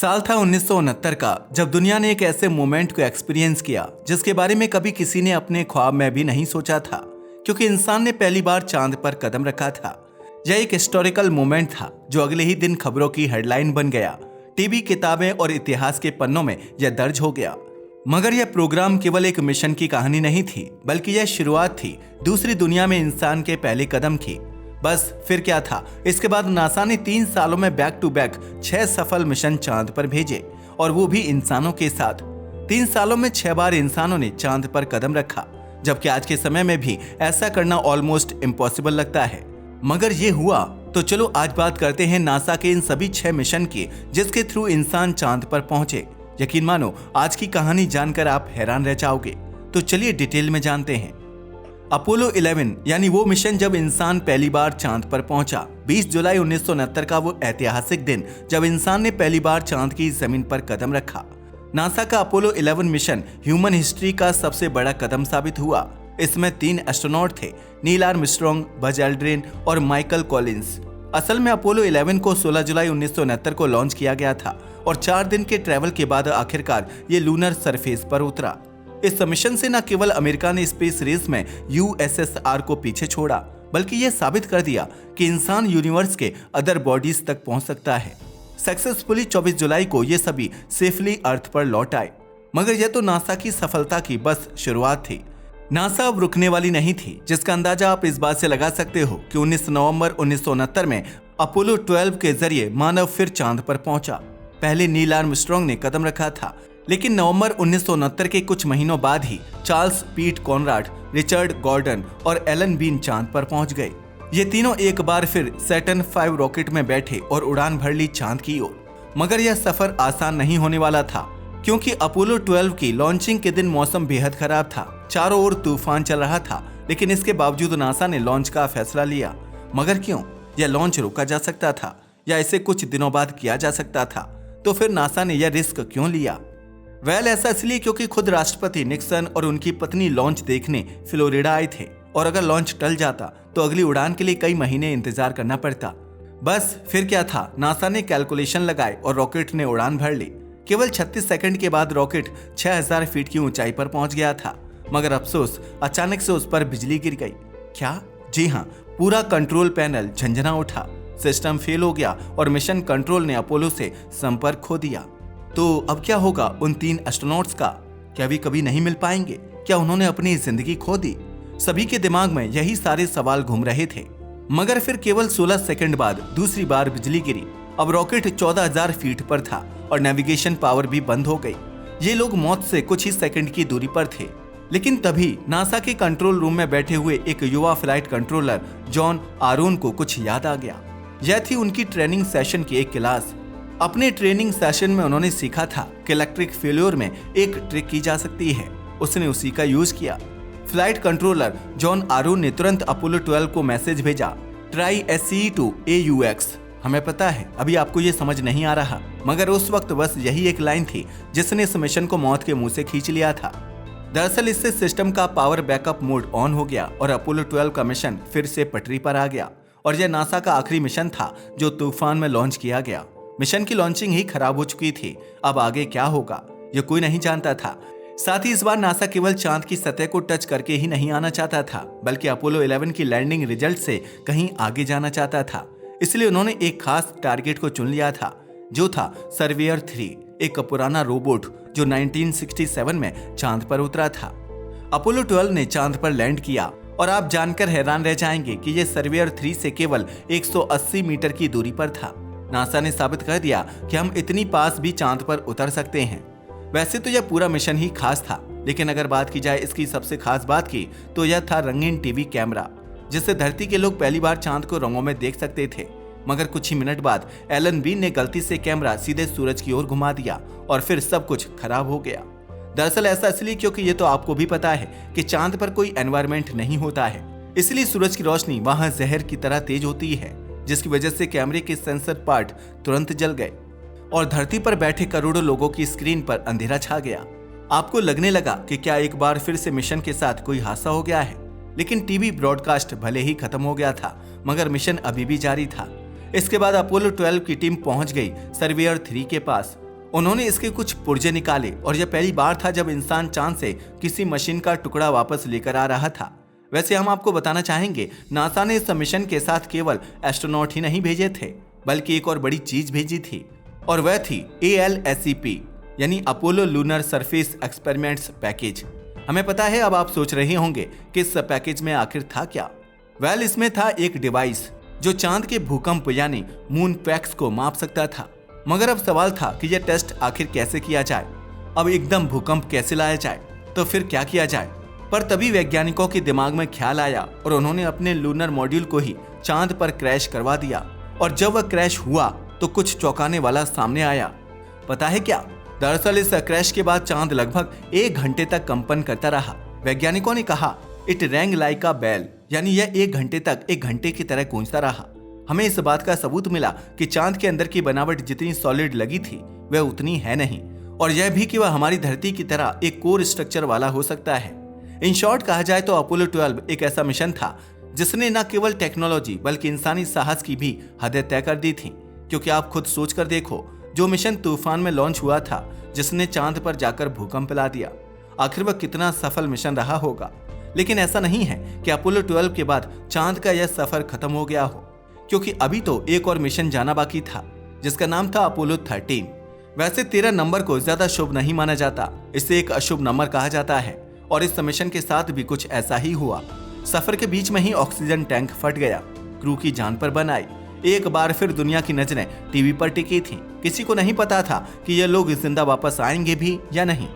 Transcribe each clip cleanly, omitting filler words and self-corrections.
साल था 1969 का, जब दुनिया ने एक ऐसे मोमेंट को एक्सपीरियंस किया जिसके बारे में कभी किसी ने अपने ख्वाब में भी नहीं सोचा था, क्योंकि इंसान ने पहली बार चांद पर कदम रखा था। यह एक हिस्टोरिकल मोमेंट था जो अगले ही दिन खबरों की हेडलाइन बन गया। टीवी, किताबें और इतिहास के पन्नों में यह दर्ज हो गया। मगर यह प्रोग्राम केवल एक मिशन की कहानी नहीं थी, बल्कि यह शुरुआत थी दूसरी दुनिया में इंसान के पहले कदम की। बस फिर क्या था, इसके बाद नासा ने 3 सालों में बैक टू बैक 6 सफल मिशन चांद पर भेजे, और वो भी इंसानों के साथ। 3 सालों में 6 बार इंसानों ने चांद पर कदम रखा, जबकि आज के समय में भी ऐसा करना ऑलमोस्ट इम्पॉसिबल लगता है। मगर ये हुआ। तो चलो आज बात करते हैं नासा के इन सभी 6 मिशन की, जिसके थ्रू इंसान चांद पर पहुंचे। यकीन मानो, आज की कहानी जानकर आप हैरान रह जाओगे। तो चलिए डिटेल में जानते हैं। अपोलो 11 यानी वो मिशन जब इंसान पहली बार चांद पर पहुंचा। 20 जुलाई 1969 का वो ऐतिहासिक दिन जब इंसान ने पहली बार चांद की जमीन पर कदम रखा। नासा का अपोलो 11 मिशन ह्यूमन हिस्ट्री का सबसे बड़ा कदम साबित हुआ। इसमें 3 एस्ट्रोनॉट थे, नील आर्मस्ट्रांग, बज एल्ड्रिन और माइकल कॉलिंस। असल में अपोलो 11 को 16 जुलाई 1969 को लॉन्च किया गया था, और 4 दिन के ट्रैवल के बाद आखिरकार ये लूनर सरफेस पर उतरा। इस मिशन से न केवल अमेरिका ने स्पेस रेस में यूएसएसआर को पीछे छोड़ा, बल्कि यह साबित कर दिया कि इंसान यूनिवर्स के अदर बॉडीज तक पहुंच सकता है। सक्सेसफुली 24 जुलाई को ये सभी सेफली अर्थ पर लौट आए। मगर यह तो नासा की सफलता की बस शुरुआत थी। नासा अब रुकने वाली नहीं थी, जिसका अंदाजा आप इस बात से लगा सकते हो कि 19 नवंबर 1969 में अपोलो 12 के जरिए मानव फिर चांद पर पहुंचा। पहले नील आर्मस्ट्रांग ने कदम रखा था, लेकिन नवंबर 1969 के कुछ महीनों बाद ही चार्ल्स पीट कॉनराड, रिचर्ड गॉर्डन और एलन बीन चांद पर पहुंच गए। ये तीनों एक बार फिर सैटर्न 5 रॉकेट में बैठे और उड़ान भर ली चांद की ओर। मगर यह सफर आसान नहीं होने वाला था, क्योंकि अपोलो 12 की लॉन्चिंग के दिन मौसम बेहद खराब था। चारों ओर तूफान चल रहा था, लेकिन इसके बावजूद नासा ने लॉन्च का फैसला लिया। मगर क्यों? यह लॉन्च रोका जा सकता था, या इसे कुछ दिनों बाद किया जा सकता था। तो फिर नासा ने यह रिस्क क्यों लिया? ऐसा इसलिए क्योंकि खुद राष्ट्रपति निक्सन और उनकी पत्नी लॉन्च देखने फ्लोरिडा आए थे, और अगर लॉन्च टल जाता तो अगली उड़ान के लिए कई महीने इंतजार करना पड़ता। बस फिर क्या था, नासा ने कैलकुलेशन लगाए और रॉकेट ने उड़ान भर ली। केवल 36 सेकंड के बाद रॉकेट 6000 फीट की ऊंचाई पर पहुंच गया था। मगर अफसोस, अचानक से उस पर बिजली गिर गई। क्या? जी हाँ, पूरा कंट्रोल पैनल झंझना उठा, सिस्टम फेल हो गया और मिशन कंट्रोल ने अपोलो से संपर्क खो दिया। तो अब क्या होगा उन 3 एस्ट्रोनॉट्स का? क्या वे कभी नहीं मिल पाएंगे? क्या उन्होंने अपनी जिंदगी खो दी? सभी के दिमाग में यही सारे सवाल घूम रहे थे। मगर फिर केवल 16 सेकंड बाद दूसरी बार बिजली गिरी। अब रॉकेट 14000 फीट पर था और नेविगेशन पावर भी बंद हो गई। ये लोग मौत से कुछ ही सेकंड की दूरी पर थे। लेकिन तभी नासा के कंट्रोल रूम में बैठे हुए एक युवा फ्लाइट कंट्रोलर जॉन आरोन को कुछ याद आ गया। यह थी उनकी ट्रेनिंग सेशन की एक क्लास। अपने ट्रेनिंग सेशन में उन्होंने सीखा था कि इलेक्ट्रिक फेल्योर में एक ट्रिक की जा सकती है। उसने उसी का यूज किया। फ्लाइट कंट्रोलर जॉन आरोन ने तुरंत अपोलो 12 को मैसेज भेजा, ट्राई SCE-2 AUX। हमें पता है अभी आपको ये समझ नहीं आ रहा, मगर उस वक्त बस यही एक लाइन थी जिसने इस मिशन को मौत के मुंह से खींच लिया था। दरअसल इससे सिस्टम का पावर बैकअप मोड ऑन हो गया और अपोलो 12 का मिशन फिर से पटरी पर आ गया। और यह नासा का आखिरी मिशन था जो तूफान में लॉन्च किया गया। मिशन की लॉन्चिंग ही खराब हो चुकी थी। अब आगे क्या होगा ये कोई नहीं जानता था। साथ ही इस बार नासा केवल चांद की सतह को टच करके ही नहीं आना चाहता था, बल्कि अपोलो 11 की लैंडिंग रिजल्ट से कहीं आगे जाना चाहता था। इसलिए उन्होंने एक खास टारगेट को चुन लिया था, जो था सर्वेयर 3, एक पुराना रोबोट जो 1967 में चांद पर उतरा था। अपोलो 12 ने चांद पर लैंड किया, और आप जानकर हैरान रह जाएंगे कि यह सर्वेयर 3 से केवल 180 मीटर की दूरी पर था। नासा ने साबित कर दिया कि हम इतनी पास भी चांद पर उतर सकते हैं। वैसे तो यह पूरा मिशन ही खास था, लेकिन अगर बात की जाए इसकी सबसे खास बात की, तो यह था रंगीन टीवी कैमरा, जिससे धरती के लोग पहली बार चांद को रंगों में देख सकते थे। मगर कुछ ही मिनट बाद एलन बीन ने गलती से कैमरा सीधे सूरज की ओर घुमा दिया, और फिर सब कुछ खराब हो गया। दरअसल ऐसा इसलिए क्योंकि ये तो आपको भी पता है कि चांद पर कोई एनवायरमेंट नहीं होता है, इसलिए सूरज की रोशनी वहां जहर की तरह तेज होती है, जिसकी वजह से कैमरे के सेंसर पार्ट तुरंत जल गए और धरती पर बैठे करोड़ों लोगों की स्क्रीन पर अंधेरा छा गया। आपको लगने लगा कि क्या एक बार फिर से मिशन के साथ कोई हादसा हो गया है, लेकिन टीवी ब्रॉडकास्ट भले ही खत्म हो गया था, मगर मिशन अभी भी जारी था। इसके बाद अपोलो 12 की टीम पहुंच गई सर्वेयर 3 के पास, उन्होंने इसके कुछ पुर्जे निकाले और यह पहली बार था जब इंसान चांद से किसी मशीन का टुकड़ा वापस लेकर आ रहा था। वैसे हम आपको बताना चाहेंगे, नासा ने इस मिशन के साथ केवल एस्ट्रोनॉट ही नहीं भेजे थे, बल्कि एक और बड़ी चीज भेजी थी, और वह थी ALSEP यानी Apollo lunar surface experiments package. हमें पता है, अब आप सोच रहे होंगे कि इस पैकेज में आखिर था क्या। वेल, इसमें था एक डिवाइस जो चांद के भूकंप यानी मून क्वैक्स को माप सकता था। मगर अब सवाल था कि यह टेस्ट आखिर कैसे किया जाए। अब एकदम भूकंप कैसे लाया जाए, तो फिर क्या किया जाए। पर तभी वैज्ञानिकों के दिमाग में ख्याल आया और उन्होंने अपने लूनर मॉड्यूल को ही चांद पर क्रैश करवा दिया। और जब वह क्रैश हुआ तो कुछ चौंकाने वाला सामने आया। पता है क्या? दरअसल इस क्रैश के बाद चांद लगभग 1 घंटे तक कंपन करता रहा। वैज्ञानिकों ने कहा, it rang like a bell, यानी यह 1 घंटे तक एक घंटे की तरह गूंजता रहा। हमें इस बात का सबूत मिला कि चांद के अंदर की बनावट जितनी सॉलिड लगी थी वह उतनी है नहीं, और यह भी कि वह हमारी धरती की तरह एक कोर स्ट्रक्चर वाला हो सकता है। इन शॉर्ट कहा जाए तो अपोलो 12 एक ऐसा मिशन था जिसने न केवल टेक्नोलॉजी बल्कि इंसानी साहस की भी हदें तय कर दी थी। क्योंकि आप खुद सोच कर देखो, जो मिशन तूफान में लॉन्च हुआ था, जिसने चांद पर जाकर भूकंप ला दिया, आखिर वह कितना सफल मिशन रहा होगा। लेकिन ऐसा नहीं है कि अपोलो 12 के बाद चांद का यह सफर खत्म हो गया हो, क्योंकि अभी तो एक और मिशन जाना बाकी था जिसका नाम था अपोलो 13। वैसे 13 नंबर को ज्यादा शुभ नहीं माना जाता, इसे एक अशुभ नंबर कहा जाता है। और इस मिशन के साथ भी कुछ ऐसा ही हुआ। सफर के बीच में ही ऑक्सीजन टैंक फट गया, क्रू की जान पर बन आई। एक बार फिर दुनिया की नजरें टीवी पर टिकी थी। किसी को नहीं पता था कि ये लोग जिंदा वापस आएंगे भी या नहीं।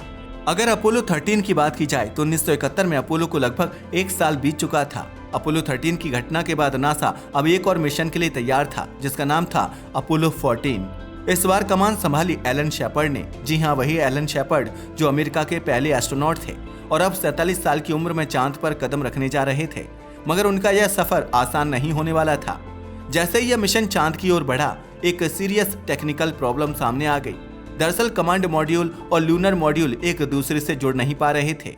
अगर अपोलो 13 की बात की जाए तो 1971 में अपोलो को लगभग 1 साल बीत चुका था। अपोलो 13 की घटना के बाद नासा अब एक और मिशन के लिए तैयार था जिसका नाम था अपोलो 14। इस बार कमान संभाली एलन शेपर्ड ने। जी हाँ, वही एलन शेपर्ड जो अमेरिका के पहले एस्ट्रोनॉट थे और अब 47 साल की उम्र में चांद पर कदम रखने जा रहे थे। मगर उनका यह सफर आसान नहीं होने वाला था। जैसे ही यह मिशन चांद की ओर बढ़ा, एक सीरियस टेक्निकल प्रॉब्लम सामने आ गई। दरअसल कमांड मॉड्यूल और लूनर मॉड्यूल एक दूसरे से जुड़ नहीं पा रहे थे।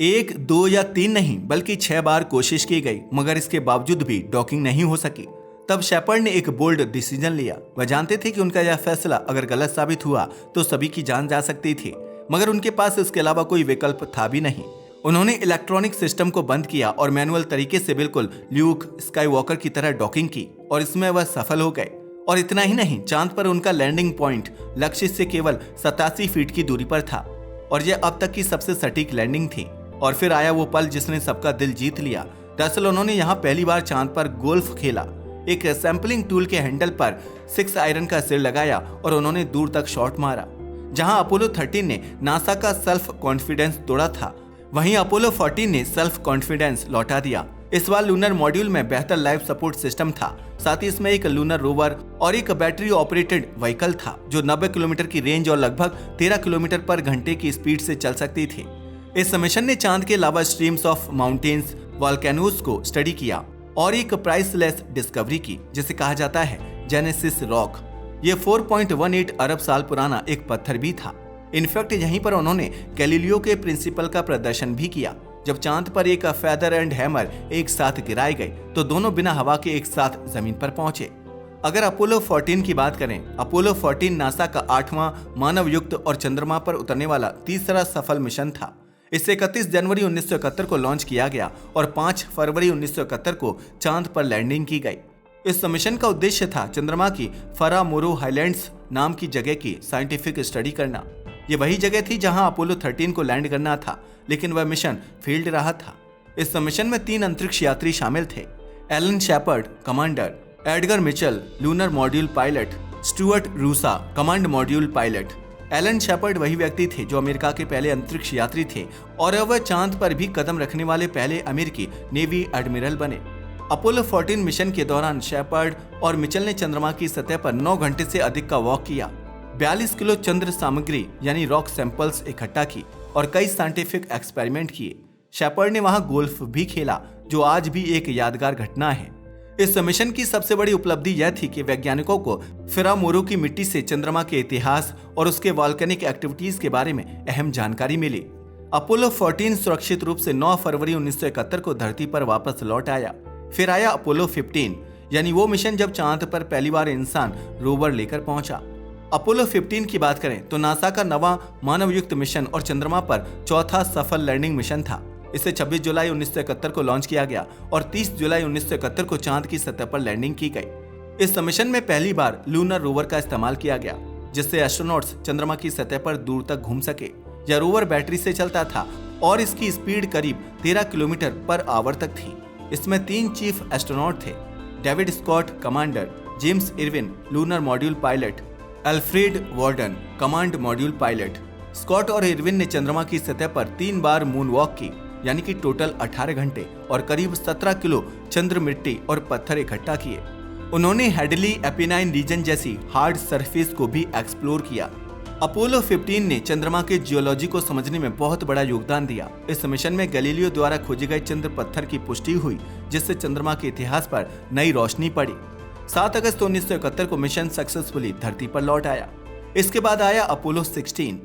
1, 2 या 3 नहीं बल्कि 6 बार कोशिश की गई, मगर इसके बावजूद भी डॉकिंग नहीं हो सकी। तब शेपर्ड ने एक बोल्ड डिसीजन लिया। वह जानते थे कि उनका यह फैसला अगर गलत साबित हुआ तो सभी की जान जा सकती थी, मगर उनके पास इसके अलावा कोई विकल्प था भी नहीं। उन्होंने इलेक्ट्रॉनिक सिस्टम को बंद किया और मैनुअल तरीके से बिल्कुल ल्यूक स्काईवॉकर की तरह डॉकिंग की, और इसमें वह सफल हो गए। और इतना ही नहीं, चांद पर उनका लैंडिंग पॉइंट लक्ष्य से केवल 87 फीट की दूरी पर था, और यह अब तक की सबसे सटीक लैंडिंग थी। और फिर आया वो पल जिसने सबका दिल जीत लिया। दरअसल उन्होंने यहाँ पहली बार चांद पर गोल्फ खेला। एक सैंपलिंग टूल के हैंडल पर 6 आयरन का सिर लगाया और उन्होंने दूर तक शॉट मारा। जहां अपोलो 13 ने नासा का सेल्फ कॉन्फिडेंस तोड़ा था, वहीं अपोलो 14 ने सेल्फ कॉन्फिडेंस लौटा दिया। इस बार लूनर मॉड्यूल में बेहतर लाइफ सपोर्ट सिस्टम था। साथ ही इसमें एक लूनर रोवर और एक बैटरी ऑपरेटेड व्हीकल था जो 90 किलोमीटर की रेंज और लगभग 13 किलोमीटर पर घंटे की स्पीड से चल सकती थी। इस मिशन ने चांद के लावा स्ट्रीम्स ऑफ माउंटेन्स, वॉल्केनोज को स्टडी किया और एक प्राइसलेस डिस्कवरी की जिसे कहा जाता है जेनेसिस रॉक। ये 4.18 अरब साल पुराना एक पत्थर भी था। इनफैक्ट यहीं पर उन्होंने गैलीलियो के प्रिंसिपल का प्रदर्शन भी किया। जब चांद पर एक फेदर एंड हैमर एक साथ गिराए गए तो दोनों बिना हवा के एक साथ जमीन पर पहुंचे। अगर अपोलो 14 की बात करें, अपोलो 14 नासा का 8वां मानव युक्त और चंद्रमा पर उतरने वाला तीसरा सफल मिशन था। इसे 31 जनवरी 1971 को लॉन्च किया गया और 5 फरवरी 1971 को चांद पर लैंडिंग की गई। इस मिशन का उद्देश्य था चंद्रमा की फरामोरो हाइलैंड्स नाम की जगह की साइंटिफिक स्टडी करना। ये वही जगह थी जहां अपोलो 13 को लैंड करना था, लेकिन वह मिशन फेल्ड रहा था। इस मिशन में 3 अंतरिक्ष यात्री शामिल थे: Alan Shepard commander, Edgar Mitchell lunar module pilot, Stuart RUSA command module pilot. Alan Shepard वही व्यक्ति थे जो अमेरिका के पहले अंतरिक्ष यात्री थे और अब वह चांद पर भी कदम रखने वाले पहले अमेरिकी नेवी एडमिरल बने। अपोलो 14 मिशन के दौरान शेपर्ड और मिचेल ने चंद्रमा की सतह पर 9 घंटे से अधिक का वॉक किया, 42 किलो चंद्र सामग्री यानी रॉक सैंपल्स इकट्ठा की और कई साइंटिफिक एक्सपेरिमेंट किए। शेपर्ड ने वहां गोल्फ भी खेला, जो आज भी एक यादगार घटना है। इस मिशन की सबसे बड़ी उपलब्धि यह थी कि वैज्ञानिकों को फिरामोरो की मिट्टी से चंद्रमा के इतिहास और उसके वॉल्केनिक एक्टिविटीज के बारे में अहम जानकारी मिली। अपोलो 14 सुरक्षित रूप से 9 फरवरी 1971 को धरती पर वापस लौट आया। फिर आया अपोलो 15, यानी वो मिशन जब चांद पर पहली बार इंसान रोवर लेकर पहुंचा। अपोलो 15 की बात करें तो नासा का नवा मानवयुक्त मिशन और चंद्रमा पर चौथा सफल लैंडिंग मिशन था। इसे 26 जुलाई 1971 को लॉन्च किया गया और 30 जुलाई 1971 को चांद की सतह पर लैंडिंग की गई। इस मिशन में पहली बार लूनर रोवर का इस्तेमाल किया गया, जिससे एस्ट्रोनॉट्स चंद्रमा की सतह पर दूर तक घूम सके। यह रोवर बैटरी से चलता था और इसकी स्पीड करीब 13 किलोमीटर पर आवर तक थी। इसमें 3 चीफ एस्ट्रोनॉट थे: David Scott commander, James Irwin lunar module pilot, Alfred Worden command module pilot. Scott और इरविन ने चंद्रमा की सतह पर 3 बार मून वॉक की, यानी कि टोटल 18 घंटे और करीब 17 किलो चंद्र मिट्टी और पत्थर इकट्ठा किए। उन्होंने हेडली एपिनाइन रीजन जैसी हार्ड सरफेस को भी एक्सप्लोर किया। अपोलो 15 ने चंद्रमा के जियोलॉजी को समझने में बहुत बड़ा योगदान दिया। इस मिशन में गैलीलियो द्वारा खोजे गए चंद्र पत्थर की पुष्टि हुई, जिससे चंद्रमा के इतिहास पर नई रोशनी पड़ी। 7 अगस्त 1971 को मिशन सक्सेसफुली धरती पर लौट आया। इसके बाद आया अपोलो 16।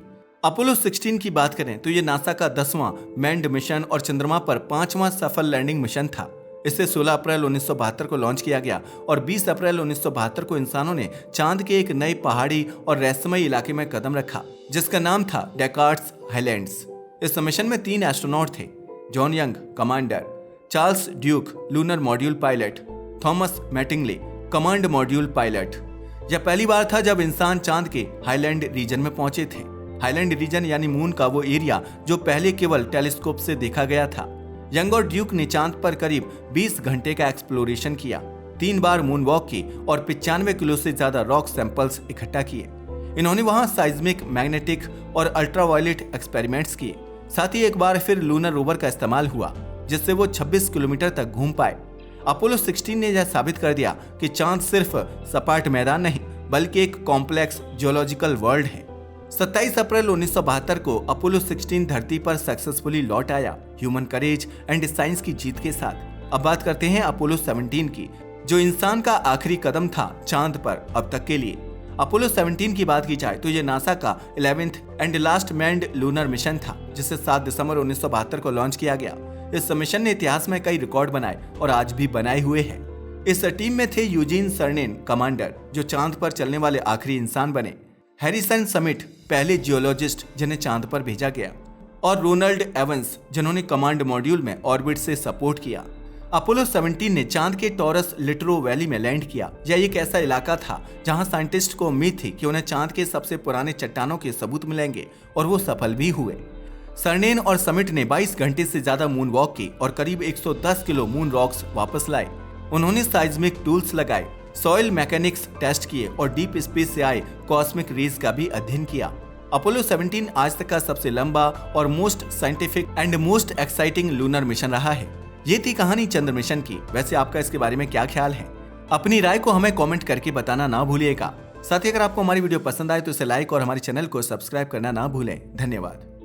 अपोलो 16 की बात करें तो ये नासा का 10वां मैन्ड मिशन और चंद्रमा पर 5वां सफल लैंडिंग मिशन था। इसे 16 अप्रैल 1972 को लॉन्च किया गया और 20 अप्रैल 1972 को इंसानों ने चांद के एक नए पहाड़ी और रहस्यमय इलाके में कदम रखा, जिसका नाम था डेकार्ड्स हाईलैंड्स। इस मिशन में 3 एस्ट्रोनॉट थे: John Young commander, Charles Duke lunar module pilot, Thomas Mattingly command module pilot. यह पहली बार था जब इंसान चांद के हाईलैंड रीजन में पहुंचे थे। हाईलैंड रीजन यानी मून का वो एरिया जो पहले केवल टेलीस्कोप से देखा गया था। यंग और ड्यूक ने चांद पर करीब 20 घंटे का एक्सप्लोरेशन किया, 3 बार मून वॉक की और 95 किलो से ज्यादा रॉक सैंपल्स इकट्ठा किए। इन्होंने वहां साइज्मिक, मैग्नेटिक और अल्ट्रावायलेट एक्सपेरिमेंट्स किए। साथ ही एक बार फिर लूनर रोवर का इस्तेमाल हुआ, जिससे वो 26 किलोमीटर तक घूम पाए। अपोलो 16 ने यह साबित कर दिया कि चांद सिर्फ सपाट मैदान नहीं, बल्कि एक कॉम्प्लेक्स जियोलॉजिकल वर्ल्ड है। 27 अप्रैल 1972 को अपोलो 16 धरती पर सक्सेसफुली लौट आया, ह्यूमन करेज एंड साइंस की जीत के साथ। अब बात करते हैं अपोलो 17 की, जो इंसान का आखिरी कदम था चांद पर अब तक के लिए। अपोलो 17 की बात की जाए तो ये नासा का 11th and last manned lunar mission था, जिसे 7 दिसंबर 1972 को लॉन्च किया गया। इस मिशन ने इतिहास में कई रिकॉर्ड बनाए और आज भी बनाए हुए हैं। इस टीम में थे यूजीन सर्नेन कमांडर, जो चांद पर चलने वाले आखिरी इंसान बने, हैरिसन समिट पहले जियोलॉजिस्ट जिन्हें चांद पर भेजा गया, और रोनाल्ड एवंस जिन्होंने कमांड मॉड्यूल में ऑर्बिट से सपोर्ट किया। अपोलो 17 ने चांद के टॉरस लिटरो वैली में लैंड किया। यह एक ऐसा इलाका था जहां साइंटिस्ट को उम्मीद थी कि उन्हें चांद के सबसे पुराने चट्टानों के सबूत मिलेंगे, और वो सफल भी हुए। सर्नेन और समिट ने 22 घंटे से ज्यादा मून वॉक की और करीब 110 किलो मून रॉक्स वापस लाए। उन्होंने साइज्मिक टूल्स लगाए, सॉइल मैकेनिक्स टेस्ट किए और डीप स्पेस से आए कॉस्मिक रेज का भी अध्ययन किया। अपोलो 17 आज तक का सबसे लंबा और most scientific and most exciting lunar mission रहा है। ये थी कहानी चंद्र मिशन की। वैसे आपका इसके बारे में क्या ख्याल है? अपनी राय को हमें कमेंट करके बताना ना भूलिएगा। साथ ही अगर आपको हमारी वीडियो पसंद आए तो इसे लाइक और हमारे चैनल को सब्सक्राइब करना ना भूलें। धन्यवाद।